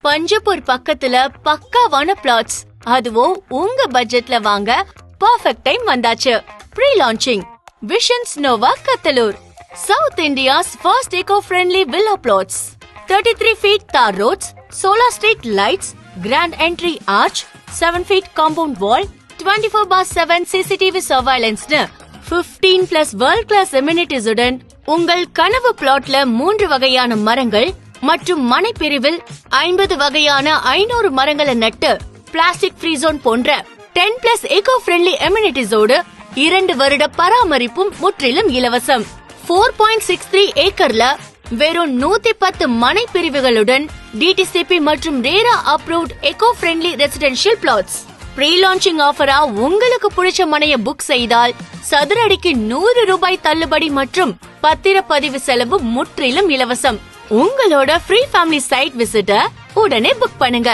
பஞ்சப்பூர் பக்கத்துல பக்காவான பிளாட்ஸ், அதுவும் உங்க பட்ஜெட்ல வாங்க பெர்ஃபெக்ட் டைம் வந்தாச்சு. Pre launching visions Nova Kathalur, south India's first eco-friendly villa plots. 33 feet tar roads, solar street lights, grand entry arch, 7 feet compound wall, 24/7 CCTV surveillance னு 15 plus world class amenities உடன் உங்கள் கனவு பிளாட்ல 3 வகையான மரங்கள் மற்றும் மனை பிரிவில் 50 வகையான 500 மரங்களை நட்டு பிளாஸ்டிக் ஃப்ரீ ஜோன் போன்ற 10 plus eco-friendly amenities ஓடு 2 வருட பராமரிப்பும் முற்றிலும் இலவசம். 4.63 ஏக்கர்ல வெறும் 110 மனை பிரிவுகளுடன் DTCP மற்றும் RERA approved eco-friendly residential plots. Pre launching ஆஃபரா உங்களுக்கு பிடிச்ச மனைய புக் செய்தால் சதுர அடிக்கு 100 ரூபாய் தள்ளுபடி மற்றும் பத்திரப்பதிவு செலவு முற்றிலும் இலவசம். உங்களோட ஃப்ரீ ஃபேமிலி சைட் விசிட்ட உடனே புக் பண்ணுங்க.